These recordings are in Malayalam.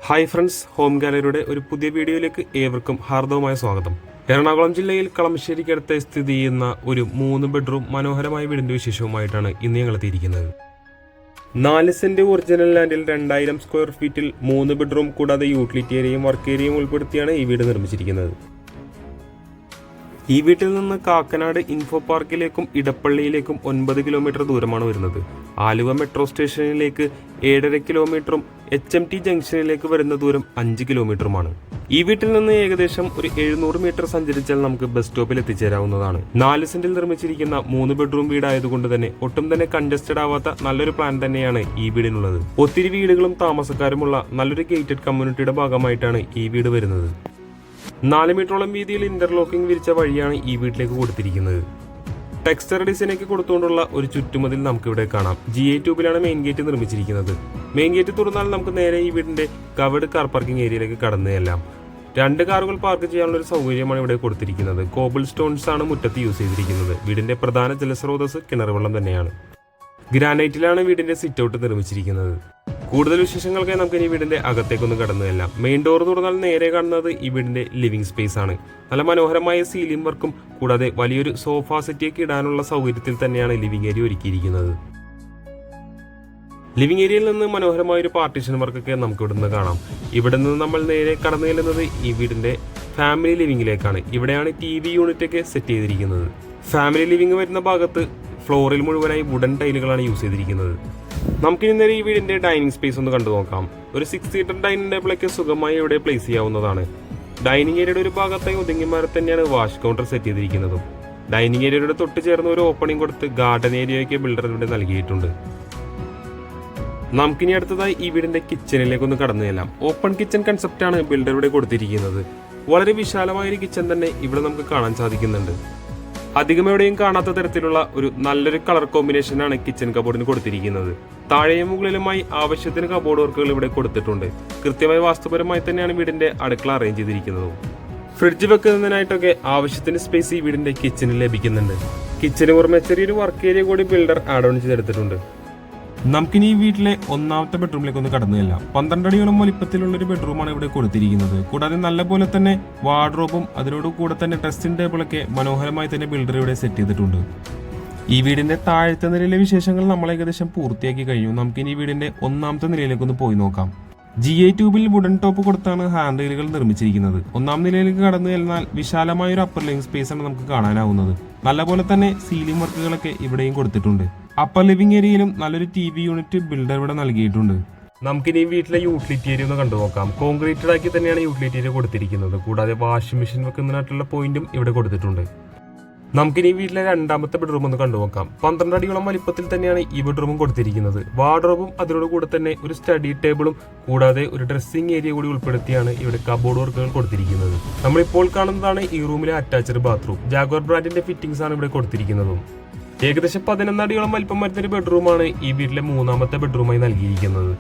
ഹായ് ഫ്രണ്ട്സ്, ഹോം ഗാലറിയുടെ ഒരു പുതിയ വീഡിയോയിലേക്ക് ഏവർക്കും ഹാർദവമായ സ്വാഗതം. എറണാകുളം ജില്ലയിൽ കളമശ്ശേരിക്കടുത്ത് സ്ഥിതി ചെയ്യുന്ന ഒരു 3 ബെഡ്റൂം മനോഹരമായ വീടിന്റെ വിശേഷവുമായിട്ടാണ് ഇന്ന് ഞങ്ങൾ എത്തിയിരിക്കുന്നത്. 4 സെന്റ് ഒറിജിനൽ ലാൻഡിൽ 2000 സ്ക്വയർ ഫീറ്റിൽ 3 ബെഡ്റൂം കൂടാതെ യൂട്ടിലിറ്റി ഏരിയയും വർക്ക് ഏരിയയും ഉൾപ്പെടുത്തിയാണ് ഈ വീട് നിർമ്മിച്ചിരിക്കുന്നത്. ഈ വീട്ടിൽ നിന്ന് കാക്കനാട് ഇൻഫോ പാർക്കിലേക്കും ഇടപ്പള്ളിയിലേക്കും 9 കിലോമീറ്റർ ദൂരമാണ് വരുന്നത്. ആലുവ മെട്രോ സ്റ്റേഷനിലേക്ക് 7.5 കിലോമീറ്ററും HMT ജംഗ്ഷനിലേക്ക് വരുന്ന ദൂരം 5 കിലോമീറ്ററുമാണ്. ഈ വീട്ടിൽ നിന്ന് ഏകദേശം ഒരു 700 മീറ്റർ സഞ്ചരിച്ചാൽ നമുക്ക് ബസ് സ്റ്റോപ്പിൽ എത്തിച്ചേരാവുന്നതാണ്. 4 സെന്റിൽ നിർമ്മിച്ചിരിക്കുന്ന 3 ബെഡ്റൂം വീടായതുകൊണ്ട് തന്നെ ഒട്ടും തന്നെ കൺജസ്റ്റഡ് ആവാത്ത നല്ലൊരു പ്ലാൻ തന്നെയാണ് ഈ വീടിനുള്ളത്. ഒത്തിരി വീടുകളും താമസക്കാരുമുള്ള നല്ലൊരു ഗേറ്റഡ് കമ്മ്യൂണിറ്റിയുടെ ഭാഗമായിട്ടാണ് ഈ വീട് വരുന്നത്. 4 മീറ്ററോളം വീതിയിൽ ഇന്റർലോക്കിംഗ് വിരിച്ച വഴിയാണ് ഈ വീട്ടിലേക്ക് കൊടുത്തിരിക്കുന്നത്. ടെക്സ്ചർ ഡിസൈനൊക്കെ കൊടുത്തുകൊണ്ടുള്ള ഒരു ചുറ്റുമതിൽ നമുക്കിവിടെ കാണാം. GI ട്യൂബിലാണ് മെയിൻ ഗേറ്റ് നിർമ്മിച്ചിരിക്കുന്നത്. മെയിൻ ഗേറ്റ് തുറന്നാൽ നമുക്ക് നേരെ ഈ വീടിന്റെ കവേർഡ് കാർ പാർക്കിംഗ് ഏരിയയിലേക്ക് കടന്നു ചെല്ലാം. 2 കാറുകൾ പാർക്ക് ചെയ്യാനുള്ള ഒരു സൗകര്യമാണ് ഇവിടെ കൊടുത്തിരിക്കുന്നത്. കോബിൾ സ്റ്റോൺസ് ആണ് മുറ്റത്ത് യൂസ് ചെയ്തിരിക്കുന്നത്. വീടിന്റെ പ്രധാന ജലസ്രോതസ് കിണർവെള്ളം തന്നെയാണ്. ഗ്രാനൈറ്റിലാണ് വീടിന്റെ സിറ്റ് ഔട്ട് നിർമ്മിച്ചിരിക്കുന്നത്. കൂടുതൽ വിശേഷങ്ങൾക്കായി നമുക്ക് ഈ വീടിന്റെ അകത്തേക്കൊന്ന് കടന്നു ചെല്ലാം. മെയിൻ ഡോർ തുറന്നാൽ നേരെ കാണുന്നത് ഈ വീടിന്റെ ലിവിംഗ് സ്പേസ് ആണ്. നല്ല മനോഹരമായ സീലിംഗ് വർക്കും കൂടാതെ വലിയൊരു സോഫ സെറ്റിയൊക്കെ ഇടാനുള്ള സൗകര്യത്തിൽ തന്നെയാണ് ലിവിംഗ് ഏരിയ ഒരുക്കിയിരിക്കുന്നത്. ലിവിംഗ് ഏരിയയിൽ നിന്ന് മനോഹരമായ ഒരു പാർട്ടീഷൻ വർക്കൊക്കെ നമുക്ക് ഇവിടെ നിന്ന് കാണാം. ഇവിടെ നിന്ന് നമ്മൾ നേരെ കടന്നു ചെല്ലുന്നത് ഈ വീടിന്റെ ഫാമിലി ലിവിംഗിലേക്കാണ്. ഇവിടെയാണ് TV യൂണിറ്റ് ഒക്കെ സെറ്റ് ചെയ്തിരിക്കുന്നത്. ഫാമിലി ലിവിംഗ് വരുന്ന ഭാഗത്ത് ഫ്ലോറിൽ മുഴുവനായി വുഡൻ ടൈലുകളാണ് യൂസ് ചെയ്തിരിക്കുന്നത്. നമുക്കിനി നേരെ ഈ വീടിന്റെ ഡൈനിങ് സ്പേസ് ഒന്ന് കണ്ടു നോക്കാം. ഒരു 6 സീറ്റർ ഡൈനിങ് ടേബിളൊക്കെ സുഖമായി ഇവിടെ പ്ലേസ് ചെയ്യാവുന്നതാണ്. ഡൈനിങ് ഏരിയയുടെ ഒരു ഭാഗത്തായി ഒതുങ്ങിമാരെ തന്നെയാണ് വാഷ് കൗണ്ടർ സെറ്റ് ചെയ്തിരിക്കുന്നതും. ഡൈനിങ് ഏരിയയുടെ തൊട്ട് ചേർന്ന് ഒരു ഓപ്പണിംഗ് കൊടുത്ത് ഗാർഡൻ ഏരിയയൊക്കെ ബിൽഡർ ഇവിടെ നൽകിയിട്ടുണ്ട്. നമുക്കിനി അടുത്തതായി ഈ വീടിന്റെ കിച്ചണിലേക്ക് ഒന്ന് കടന്നു ചെല്ലാം. ഓപ്പൺ കിച്ചൺ കൺസെപ്റ്റ് ആണ് ബിൽഡർ ഇവിടെ കൊടുത്തിരിക്കുന്നത്. വളരെ വിശാലമായ ഒരു കിച്ചൺ തന്നെ ഇവിടെ നമുക്ക് കാണാൻ സാധിക്കുന്നുണ്ട്. അധികം എവിടെയും കാണാത്ത തരത്തിലുള്ള ഒരു നല്ലൊരു കളർ കോമ്പിനേഷനാണ് കിച്ചൺ കബോർഡിന് കൊടുത്തിരിക്കുന്നത്. താഴെയും മുകളിലുമായി ആവശ്യത്തിന് കബോർഡ് വർക്കുകൾ ഇവിടെ കൊടുത്തിട്ടുണ്ട്. കൃത്യമായി വാസ്തുപരമായി തന്നെയാണ് വീടിന്റെ അടുക്കള അറേഞ്ച് ചെയ്തിരിക്കുന്നത്. ഫ്രിഡ്ജ് വെക്കുന്നതിനായിട്ടൊക്കെ ആവശ്യത്തിന് സ്പേസ് ഈ വീടിന്റെ കിച്ചണിൽ ലഭിക്കുന്നുണ്ട്. കിച്ചന് പുറമെ ചെറിയൊരു വർക്ക് ഏരിയ കൂടി ബിൽഡർ ആഡ് ഓൺ ചെയ്തെടുത്തിട്ടുണ്ട്. നമുക്കിനി ഈ വീട്ടിലെ 1ാമത്തെ ബെഡ്റൂമിലേക്ക് ഒന്ന് കടന്നു ചെല്ലാം. 12 അടിയോളം വലിപ്പത്തിലുള്ള ഒരു ബെഡ്റൂമാണ് ഇവിടെ കൊടുത്തിരിക്കുന്നത്. കൂടാതെ നല്ല പോലെ തന്നെ വാർഡ്രോബും അതിനോട് കൂടെ തന്നെ ഡ്രസ്സിംഗ് ടേബിളൊക്കെ മനോഹരമായി തന്നെ ബിൽഡർ ഇവിടെ സെറ്റ് ചെയ്തിട്ടുണ്ട്. ഈ വീടിന്റെ താഴത്തെ നിലയിലെ വിശേഷങ്ങൾ നമ്മൾ ഏകദേശം പൂർത്തിയാക്കി കഴിഞ്ഞു. നമുക്കിനി ഈ വീടിന്റെ 1ാമത്തെ നിലയിലേക്ക് ഒന്ന് പോയി നോക്കാം. GI ട്യൂബിൽ വുഡൻ ടോപ്പ് കൊടുത്താണ് ഹാൻഡ് റെയിലുകൾ നിർമ്മിച്ചിരിക്കുന്നത്. 1ാം നിലയിലേക്ക് കടന്നു ചെന്നാൽ വിശാലമായ ഒരു അപ്പർ ലിവിംഗ് സ്പേസ് ആണ് നമുക്ക് കാണാനാവുന്നത്. നല്ലപോലെ തന്നെ സീലിംഗ് വർക്കുകളൊക്കെ ഇവിടെയും കൊടുത്തിട്ടുണ്ട്. അപ്പർ ലിവിംഗ് ഏരിയയിലും നല്ലൊരു TV യൂണിറ്റ് ബിൽഡർ ഇവിടെ നൽകിയിട്ടുണ്ട്. നമുക്കിനി വീട്ടിലെ യൂട്ടിലിറ്റി ഏരിയ ഒന്ന് കണ്ടു നോക്കാം. കോൺക്രീറ്റഡ് ആക്കി തന്നെയാണ് യൂട്ടിലിറ്റി ഏരിയ കൊടുത്തിരിക്കുന്നത്. കൂടാതെ വാഷിംഗ് മെഷീൻ വെക്കുന്നതിനായിട്ടുള്ള പോയിന്റും ഇവിടെ കൊടുത്തിട്ടുണ്ട്. നമുക്കിനി വീട്ടിലെ 2ാമത്തെ ബെഡ്റൂം ഒന്ന് കണ്ടു നോക്കാം. 12 അടിയോളം വലിപ്പത്തിൽ തന്നെയാണ് ഈ ബെഡ്റൂമും കൊടുത്തിരിക്കുന്നത്. വാർഡ്രോബും അതിനോട് കൂടെ തന്നെ ഒരു സ്റ്റഡി ടേബിളും കൂടാതെ ഒരു ഡ്രസ്സിംഗ് ഏരിയ കൂടി ഉൾപ്പെടുത്തിയാണ് ഇവിടെ കബോർഡ് വർക്കുകൾ കൊടുത്തിരിക്കുന്നത്. നമ്മളിപ്പോൾ കാണുന്നതാണ് ഈ റൂമിലെ അറ്റാച്ച്ഡ് ബാത്റൂം. ജാഗ്വാർ ബ്രാൻഡിന്റെ ഫിറ്റിംഗ്സ് ആണ് ഇവിടെ കൊടുത്തിരിക്കുന്നതും. ഏകദേശം 11 അടിയോളം വലിപ്പം വരുന്നൊരു ബെഡ്റൂമാണ് ഈ വീട്ടിലെ 3ാമത്തെ ബെഡ്റൂമായി നൽകിയിരിക്കുന്നത്.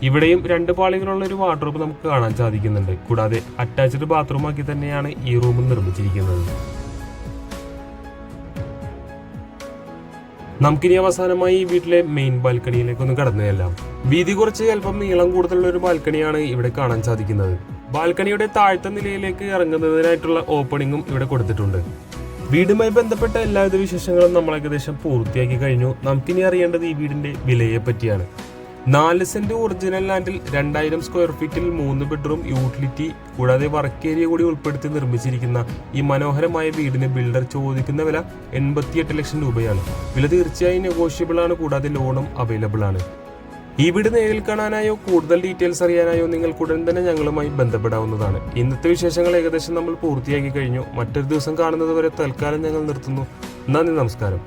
ഇവിടെയും 2 പാളികളുള്ള ഒരു വാർഡ്രോബ് നമുക്ക് കാണാൻ സാധിക്കുന്നുണ്ട്. കൂടാതെ അറ്റാച്ച്ഡ് ബാത്റൂം ആക്കി തന്നെയാണ് ഈ റൂം നിർമ്മിച്ചിരിക്കുന്നത്. നമുക്കിനി അവസാനമായി ഈ വീട്ടിലെ മെയിൻ ബാൽക്കണിയിലേക്ക് ഒന്ന് കടന്നു ചെല്ലാം. വീതി കുറച്ച് അല്പം നീളം കൂടുതലുള്ള ഒരു ബാൽക്കണിയാണ് ഇവിടെ കാണാൻ സാധിക്കുന്നത്. ബാൽക്കണിയുടെ താഴത്തെ നിലയിലേക്ക് ഇറങ്ങുന്നതിനായിട്ടുള്ള ഓപ്പണിംഗും ഇവിടെ കൊടുത്തിട്ടുണ്ട്. വീടുമായി ബന്ധപ്പെട്ട എല്ലാവിധ വിശേഷങ്ങളും നമ്മൾ ഏകദേശം പൂർത്തിയാക്കി കഴിഞ്ഞു. നമുക്കിനി അറിയേണ്ടത് ഈ വീടിന്റെ വിലയെ പറ്റിയാണ്. 4 സെന്റ് ഒറിജിനൽ ലാൻഡിൽ 2000 സ്ക്വയർ ഫീറ്റിൽ 3 ബെഡ്റൂം യൂട്ടിലിറ്റി കൂടാതെ വർക്ക് ഏരിയ കൂടി ഉൾപ്പെടുത്തി നിർമ്മിച്ചിരിക്കുന്ന ഈ മനോഹരമായ വീടിന് ബിൽഡർ ചോദിക്കുന്ന വില 88 ലക്ഷം രൂപയാണ്. വില തീർച്ചയായും നെഗോഷ്യബിൾ ആണ്. കൂടാതെ ലോണും അവൈലബിൾ ആണ്. ഈ വീട് നേരിൽ കാണാനായോ കൂടുതൽ ഡീറ്റെയിൽസ് അറിയാനായോ നിങ്ങൾക്ക് ഉടൻ തന്നെ ഞങ്ങളുമായി ബന്ധപ്പെടാവുന്നതാണ്. ഇന്നത്തെ വിശേഷങ്ങൾ ഏകദേശം നമ്മൾ പൂർത്തിയാക്കി കഴിഞ്ഞു. മറ്റൊരു ദിവസം കാണുന്നത് വരെ തൽക്കാലം ഞങ്ങൾ നിർത്തുന്നു. നന്ദി, നമസ്കാരം.